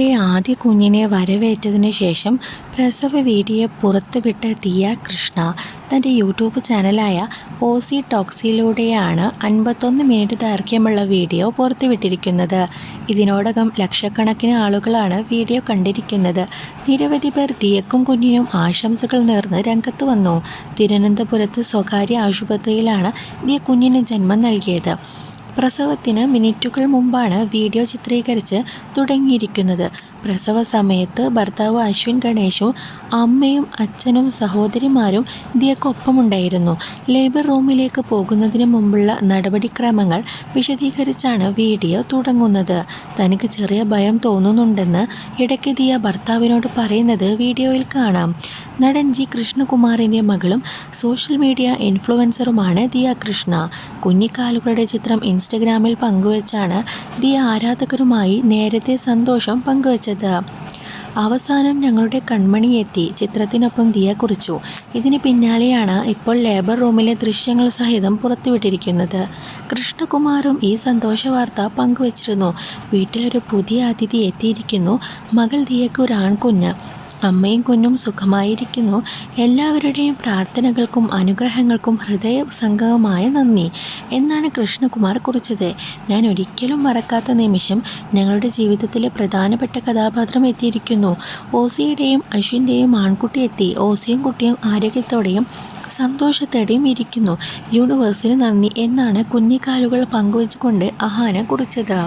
ആദ്യ കുഞ്ഞിനെ വരവേറ്റതിന് ശേഷം പ്രസവ വീഡിയോ പുറത്തുവിട്ട ദിയ കൃഷ്ണ തൻ്റെ യൂട്യൂബ് ചാനലായ ഓസി ടോക്സിലൂടെയാണ് 51 മിനിറ്റ് ദൈർഘ്യമുള്ള വീഡിയോ പുറത്തുവിട്ടിരിക്കുന്നത്. ഇതിനോടകം ലക്ഷക്കണക്കിന് ആളുകളാണ് വീഡിയോ കണ്ടിരിക്കുന്നത്. നിരവധി പേർ ദിയക്കും കുഞ്ഞിനും ആശംസകൾ നേർന്ന് രംഗത്ത് വന്നു. തിരുവനന്തപുരത്ത് സ്വകാര്യ ആശുപത്രിയിലാണ് ദിയ കുഞ്ഞിന് ജന്മം നൽകിയത്. പ്രസവത്തിന് മിനിറ്റുകൾ മുമ്പാണ് വീഡിയോ ചിത്രീകരിച്ച് തുടങ്ങിയിരിക്കുന്നത്. പ്രസവ സമയത്ത് ഭർത്താവ് അശ്വിൻ ഗണേശും അമ്മയും അച്ഛനും സഹോദരിമാരും ദിയക്കൊപ്പമുണ്ടായിരുന്നു. ലേബർ റൂമിലേക്ക് പോകുന്നതിന് മുമ്പുള്ള നടപടിക്രമങ്ങൾ വിശദീകരിച്ചാണ് വീഡിയോ തുടങ്ങുന്നത്. തനിക്ക് ചെറിയ ഭയം തോന്നുന്നുണ്ടെന്ന് ഇടയ്ക്ക് ദിയ ഭർത്താവിനോട് പറയുന്നത് വീഡിയോയിൽ കാണാം. നടൻ ജി കൃഷ്ണകുമാറിൻ്റെ മകളും സോഷ്യൽ മീഡിയ ഇൻഫ്ലുവൻസറുമാണ് ദിയ കൃഷ്ണ. കുഞ്ഞിക്കാലുകളുടെ ചിത്രം ഇൻസ്റ്റഗ്രാമിൽ പങ്കുവച്ചാണ് ദിയ ആരാധകരുമായി നേരത്തെ സന്തോഷം പങ്കുവച്ചത്. അവസാനം ഞങ്ങളുടെ കൺമണി എത്തി, ചിത്രത്തിനൊപ്പം ദിയ കുറിച്ചു. ഇതിന് പിന്നാലെയാണ് ഇപ്പോൾ ലേബർ റൂമിലെ ദൃശ്യങ്ങൾ സഹിതം പുറത്തുവിട്ടിരിക്കുന്നത്. കൃഷ്ണകുമാറും ഈ സന്തോഷ വാർത്ത പങ്കുവച്ചിരുന്നു. വീട്ടിലൊരു പുതിയ അതിഥി എത്തിയിരിക്കുന്നു. മകൾ ദിയയ്ക്ക് ഒരു ആൺകുഞ്ഞ്. അമ്മയും കുഞ്ഞും സുഖമായിരിക്കുന്നു. എല്ലാവരുടെയും പ്രാർത്ഥനകൾക്കും അനുഗ്രഹങ്ങൾക്കും ഹൃദയസംഗമമായ നന്ദി എന്നാണ് കൃഷ്ണകുമാർ കുറിച്ചത്. ഞാൻ ഒരിക്കലും മറക്കാത്ത നിമിഷം. ഞങ്ങളുടെ ജീവിതത്തിലെ പ്രധാനപ്പെട്ട കഥാപാത്രം എത്തിയിരിക്കുന്നു. ഓസിയുടെയും അശ്വിൻ്റെയും ആൺകുട്ടി എത്തി. ഓസിയും കുട്ടിയും ആരോഗ്യത്തോടെയും സന്തോഷത്തോടെയും ഇരിക്കുന്നു. യൂണിവേഴ്സിന് നന്ദി എന്നാണ് കുഞ്ഞിക്കാലുകൾ പങ്കുവച്ചുകൊണ്ട് അഹാന കുറിച്ചത്.